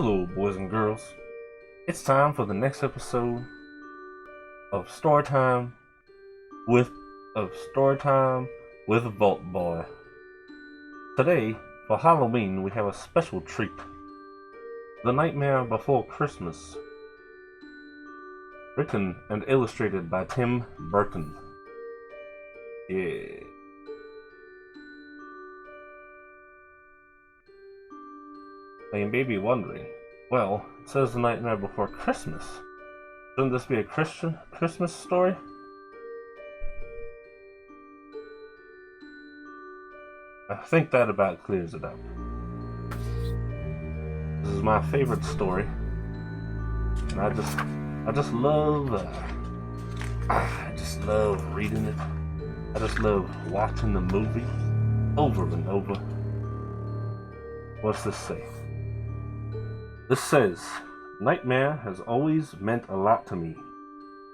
Hello, boys and girls. It's time for the next episode of Storytime with Storytime with Vault Boy. Today, for Halloween, we have a special treat: The Nightmare Before Christmas, written and illustrated by Tim Burton. Yeah. Now you may be wondering, well, it says The Nightmare Before Christmas. Shouldn't this be a Christmas story? I think that about clears it up. This is my favorite story, and I just love reading it. I just love watching the movie over and over. What's this say? This says, Nightmare has always meant a lot to me.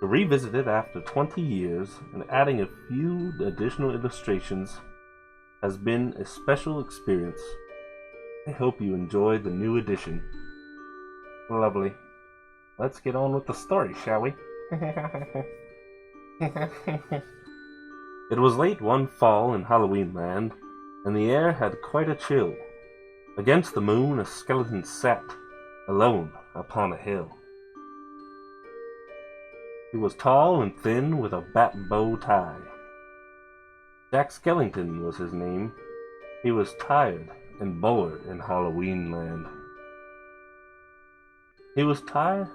To revisit it after 20 years and adding a few additional illustrations has been a special experience. I hope you enjoy the new edition. Lovely. Let's get on with the story, shall we? It was late one fall in Halloween land, and the air had quite a chill. Against the moon a skeleton sat, alone upon a hill. He was tall and thin with a bat bow tie. Jack Skellington was his name. He was tired and bored in Halloween land. He was tired.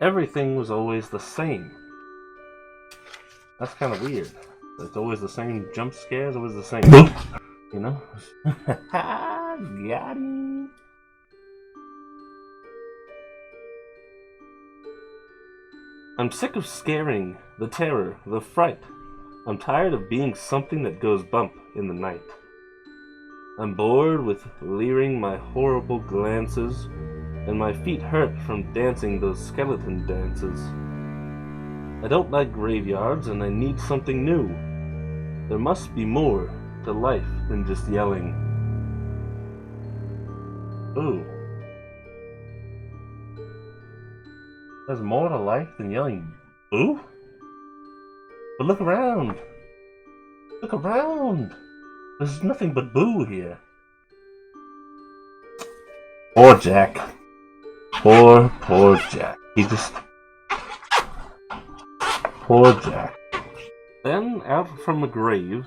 Everything was always the same. That's kind of weird. It's always the same jump scares, always the same. You know? Got him. I'm sick of scaring, the terror, the fright. I'm tired of being something that goes bump in the night. I'm bored with leering my horrible glances, and my feet hurt from dancing those skeleton dances. I don't like graveyards, and I need something new. There must be more to life than just yelling. Ooh. There's more to life than yelling boo? But look around! Look around! There's nothing but boo here. Poor Jack. Poor Jack. Poor Jack. Then, out from a grave,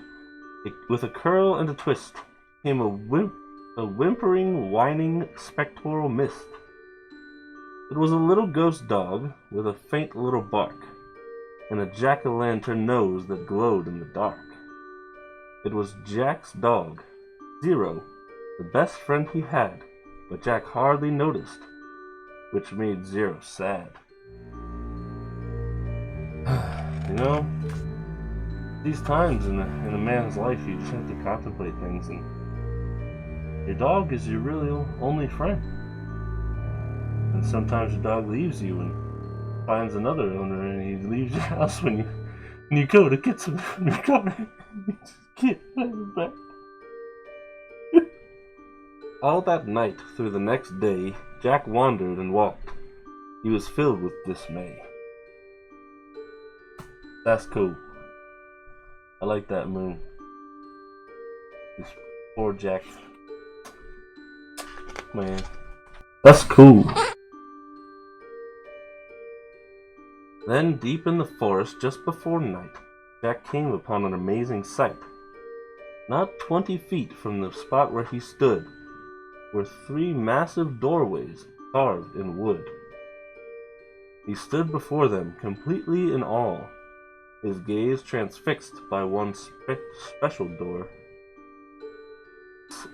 with a curl and a twist, came a whimpering, whining, spectral mist. It was a little ghost dog with a faint little bark, and a jack-o'-lantern nose that glowed in the dark. It was Jack's dog, Zero, the best friend he had, but Jack hardly noticed, which made Zero sad. You know, these times in a man's life, you just have to contemplate things, and your dog is your really only friend. And sometimes your dog leaves you and finds another owner, and he leaves your house when you go to get some recovery. Get back. All that night through the next day, Jack wandered and walked. He was filled with dismay. That's cool. I like that moon. This poor Jack. Man. That's cool. Then, deep in the forest, just before night, Jack came upon an amazing sight. Not 20 feet from the spot where he stood were 3 massive doorways carved in wood. He stood before them, completely in awe, his gaze transfixed by one special door.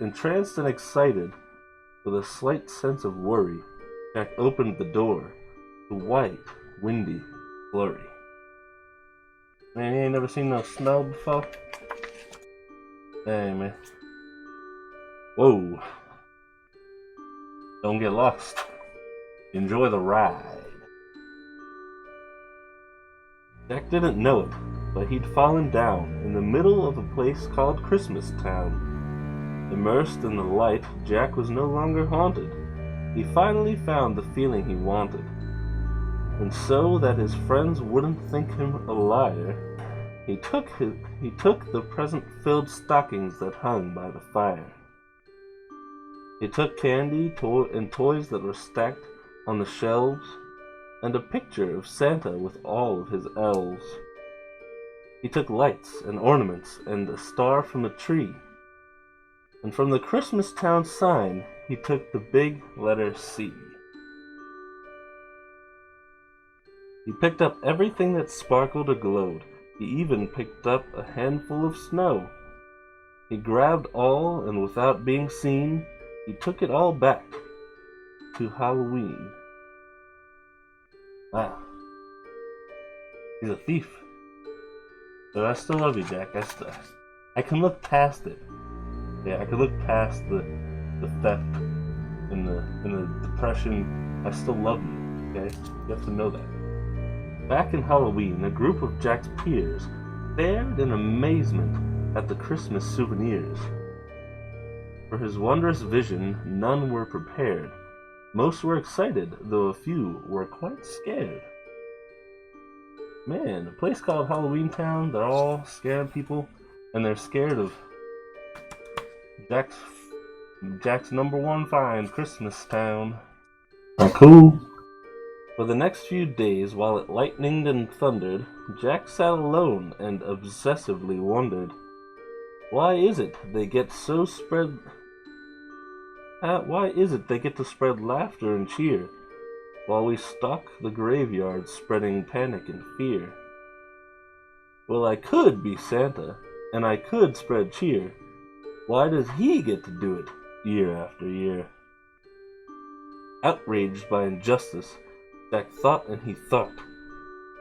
Entranced and excited, with a slight sense of worry, Jack opened the door to white, windy flurry. Man, you ain't never seen no snow before? Hey, man. Whoa. Don't get lost. Enjoy the ride. Jack didn't know it, but he'd fallen down in the middle of a place called Christmas Town. Immersed in the light, Jack was no longer haunted. He finally found the feeling he wanted. And so that his friends wouldn't think him a liar, he took the present-filled stockings that hung by the fire. He took candy and toys that were stacked on the shelves, and a picture of Santa with all of his elves. He took lights and ornaments and a star from a tree. And from the Christmas town sign, he took the big letter C. He picked up everything that sparkled or glowed. He even picked up a handful of snow. He grabbed all, and without being seen, he took it all back to Halloween. Wow. He's a thief. But I still love you, Jack. I can look past it. Yeah, I can look past the theft and the depression. I still love you, okay? You have to know that. Back in Halloween, a group of Jack's peers stared in amazement at the Christmas souvenirs. For his wondrous vision, none were prepared. Most were excited, though a few were quite scared. Man, a place called Halloween Town, they're all scared people, and they're scared of Jack's number one find, Christmas Town. Cool. For the next few days, while it lightened and thundered, Jack sat alone and obsessively wondered, why is it they get to spread laughter and cheer, while we stalk the graveyard spreading panic and fear? Well, I could be Santa, and I could spread cheer. Why does he get to do it year after year? Outraged by injustice, Jack thought and he thought.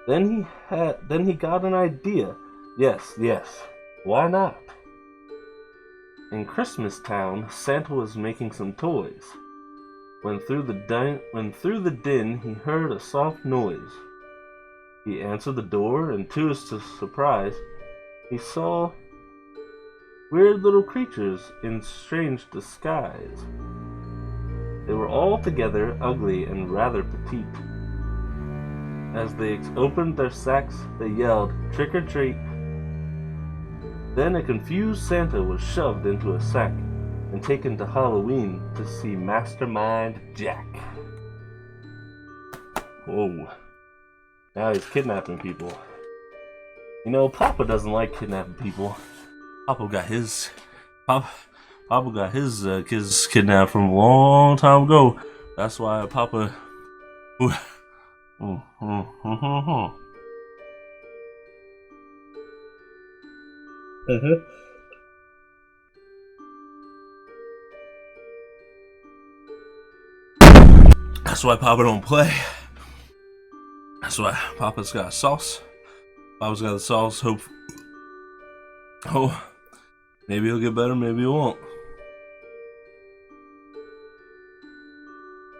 Then he got an idea. Yes, why not? In Christmas Town, Santa was making some toys. When through the din he heard a soft noise. He answered the door, and to his surprise, he saw weird little creatures in strange disguise. They were altogether ugly and rather petite. As they opened their sacks, they yelled, "Trick or treat!" Then a confused Santa was shoved into a sack and taken to Halloween to see Mastermind Jack. Whoa. Now he's kidnapping people. You know, Papa doesn't like kidnapping people. Papa got his kids kidnapped from a long time ago. That's why Papa. That's why Papa don't play. That's why Papa's got sauce. Papa's got the sauce. Oh, maybe he'll get better, maybe he won't.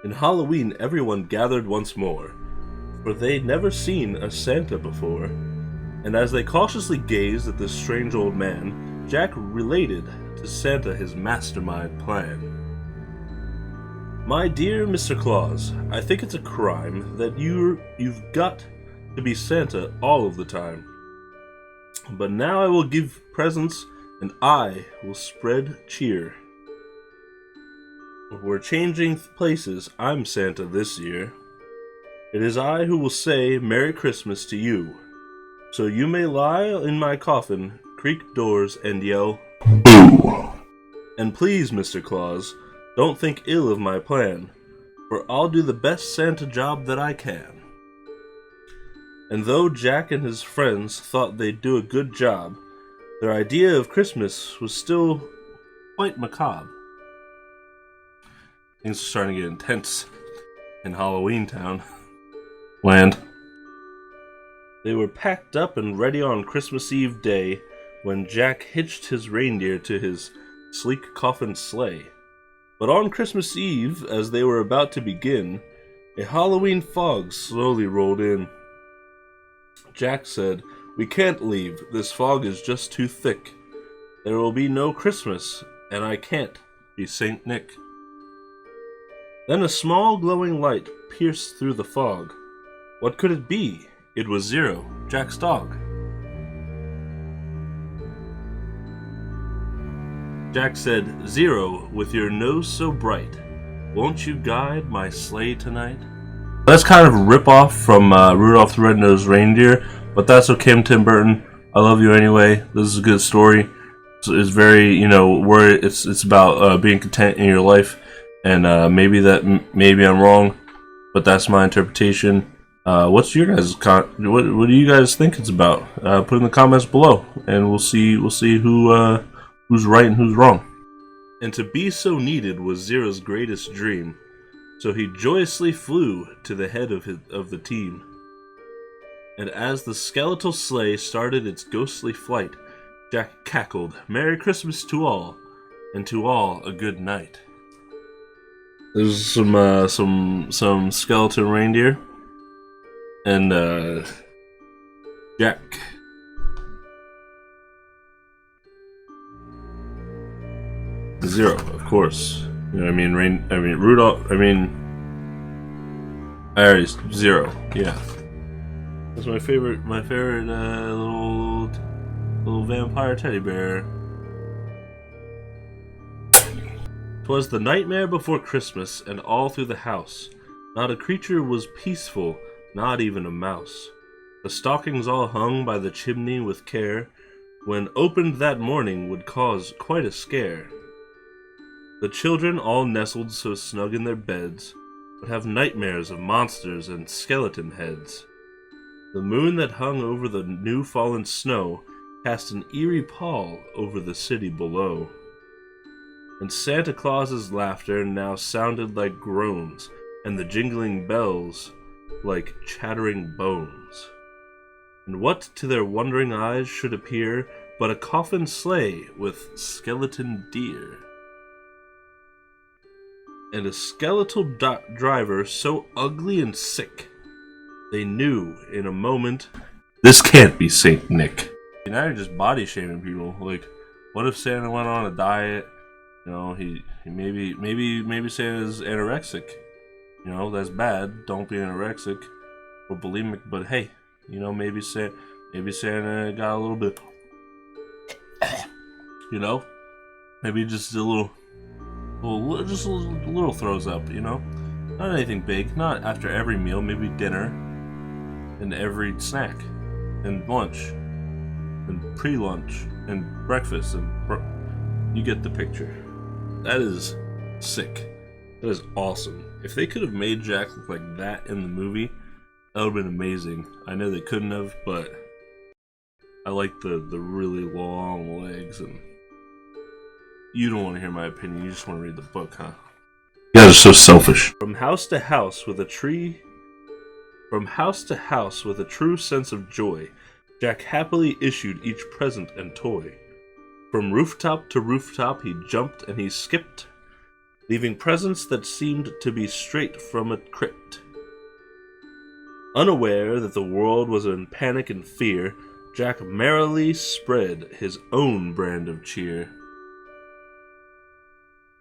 In Halloween, everyone gathered once more, for they'd never seen a Santa before. And as they cautiously gazed at this strange old man, Jack related to Santa his mastermind plan. My dear Mr. Claus, I think it's a crime that you've got to be Santa all of the time. But now I will give presents and I will spread cheer. We're changing places. I'm Santa this year. It is I who will say Merry Christmas to you. So you may lie in my coffin, creak doors, and yell, Boo! And please, Mr. Claus, don't think ill of my plan, for I'll do the best Santa job that I can. And though Jack and his friends thought they'd do a good job, their idea of Christmas was still quite macabre. Things are starting to get intense in Halloween Town land. They were packed up and ready on Christmas Eve day when Jack hitched his reindeer to his sleek coffin sleigh. But on Christmas Eve, as they were about to begin, a Halloween fog slowly rolled in. Jack said, "We can't leave. This fog is just too thick. There will be no Christmas and I can't be Saint Nick. Then a small glowing light pierced through the fog. What could it be? It was Zero, Jack's dog. Jack said, "Zero, with your nose so bright, won't you guide my sleigh tonight?" That's kind of a rip-off from Rudolph the Red-Nosed Reindeer, but that's okay, Tim Burton. I love you anyway. This is a good story. It's very, where it's about being content in your life, and maybe I'm wrong, but that's my interpretation. What's your guys' what do you guys think it's about? Put in the comments below, and we'll see who's right and who's wrong. And to be so needed was Zero's greatest dream, so he joyously flew to the head of the team. And as the skeletal sleigh started its ghostly flight, Jack cackled, "Merry Christmas to all, and to all a good night." There's some skeleton reindeer, and Jack. Zero, of course. You know what I mean? Rudolph. I already Zero. Yeah, that's my favorite. My favorite little vampire teddy bear. 'Twas the nightmare before Christmas, and all through the house, not a creature was peaceful, not even a mouse. The stockings all hung by the chimney with care, when opened that morning would cause quite a scare. The children, all nestled so snug in their beds, would have nightmares of monsters and skeleton heads. The moon that hung over the new fallen snow cast an eerie pall over the city below. And Santa Claus's laughter now sounded like groans, and the jingling bells like chattering bones. And what to their wondering eyes should appear but a coffin sleigh with skeleton deer? And a skeletal driver so ugly and sick, they knew in a moment, this can't be Saint Nick. Now you're just body shaming people. Like, what if Santa went on a diet? He maybe Santa's anorexic. That's bad. Don't be anorexic or bulimic. But hey, maybe Santa got a little bit. Maybe just a little throws up, Not anything big, not after every meal, maybe dinner, and every snack, and lunch, and pre-lunch, and breakfast, and you get the picture. That is sick. That is awesome. If they could have made Jack look like that in the movie, that would have been amazing. I know they couldn't have, but I like the really long legs, and you don't want to hear my opinion, you just want to read the book, huh? You guys are so selfish. From house to house with a true sense of joy, Jack happily issued each present and toy. From rooftop to rooftop he jumped and he skipped, leaving presents that seemed to be straight from a crypt. Unaware that the world was in panic and fear, Jack merrily spread his own brand of cheer.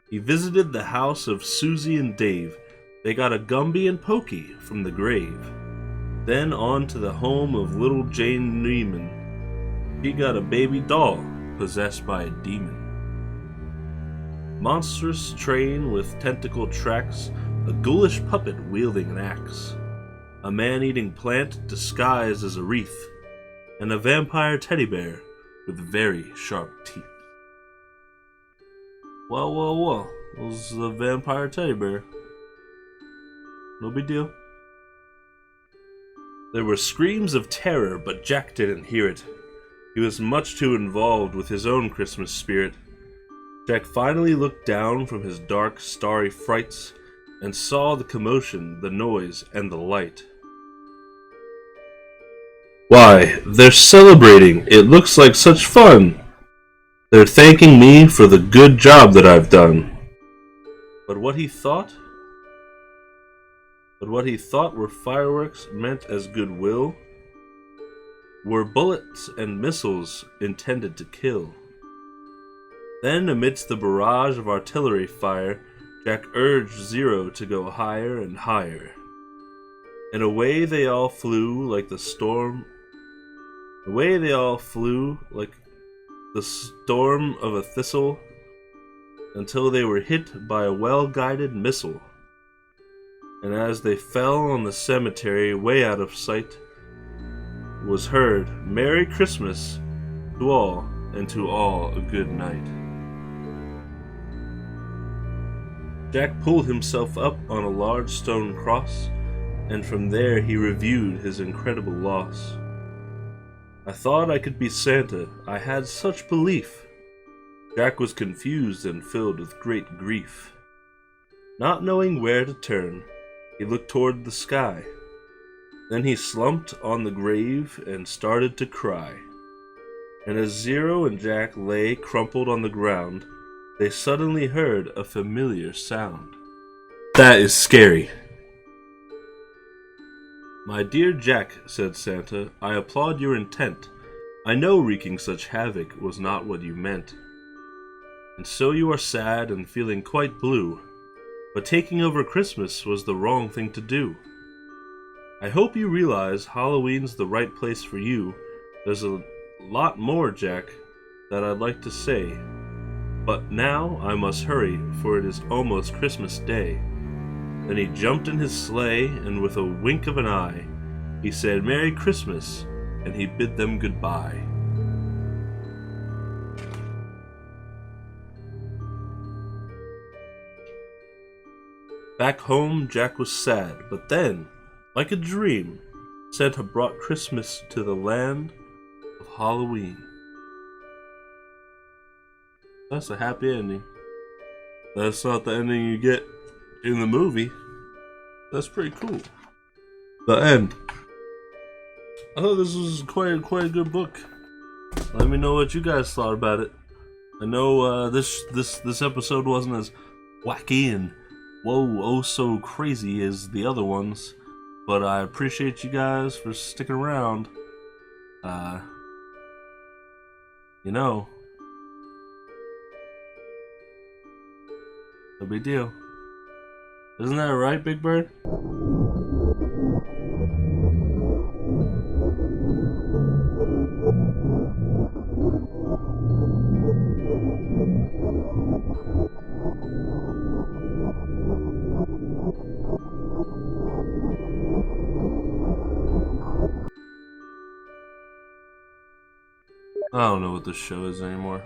He visited the house of Susie and Dave. They got a Gumby and Pokey from the grave. Then on to the home of little Jane Neiman. She got a baby doll possessed by a demon. Monstrous train with tentacle tracks, a ghoulish puppet wielding an axe, a man-eating plant disguised as a wreath, and a vampire teddy bear with very sharp teeth. Well, it was a vampire teddy bear. No big deal. There were screams of terror, but Jack didn't hear it. He was much too involved with his own Christmas spirit. Jack finally looked down from his dark, starry frights and saw the commotion, the noise, and the light. Why, they're celebrating! It looks like such fun! They're thanking me for the good job that I've done. But what he thought were fireworks meant as goodwill were bullets and missiles intended to kill. Then, amidst the barrage of artillery fire, Jack urged Zero to go higher and higher. And away they all flew like the storm. Away they all flew like the storm of a thistle until they were hit by a well-guided missile. And as they fell on the cemetery way out of sight, was heard, "Merry Christmas to all, and to all a good night." Jack pulled himself up on a large stone cross, and from there he reviewed his incredible loss. "I thought I could be Santa, I had such belief." Jack was confused and filled with great grief. Not knowing where to turn, he looked toward the sky. Then he slumped on the grave and started to cry. And as Zero and Jack lay crumpled on the ground, they suddenly heard a familiar sound. "That is scary." "My dear Jack," said Santa, "I applaud your intent. I know wreaking such havoc was not what you meant. And so you are sad and feeling quite blue, but taking over Christmas was the wrong thing to do. I hope you realize Halloween's the right place for you. There's a lot more, Jack, that I'd like to say, but now I must hurry, for it is almost Christmas Day." Then he jumped in his sleigh, and with a wink of an eye, he said, "Merry Christmas," and he bid them goodbye. Back home, Jack was sad, but then, like a dream, Santa brought Christmas to the land of Halloween. That's a happy ending. That's not the ending you get in the movie. That's pretty cool. The end. I thought this was quite a good book. Let me know what you guys thought about it. I know this episode wasn't as wacky and whoa oh so crazy as the other ones, but I appreciate you guys for sticking around. You know, no big deal. Isn't that right, Big Bird? I don't know what this show is anymore.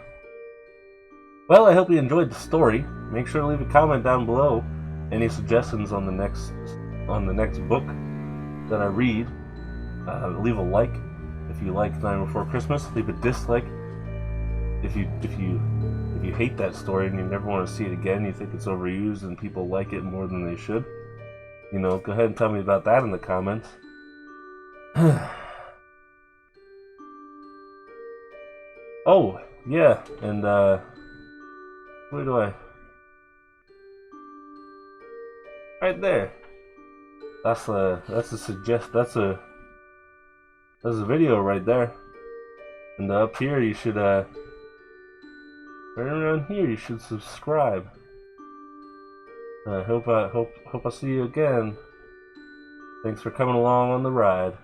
Well, I hope you enjoyed the story. Make sure to leave a comment down below. Any suggestions on the next book that I read. Leave a like if you like Nine Before Christmas. Leave a dislike if you hate that story and you never want to see it again. You think it's overused and people like it more than they should. You know, go ahead and tell me about that in the comments. Oh yeah, and where do I? Right there. That's a video right there. And up here you should right around here you should subscribe. I hope I see you again. Thanks for coming along on the ride.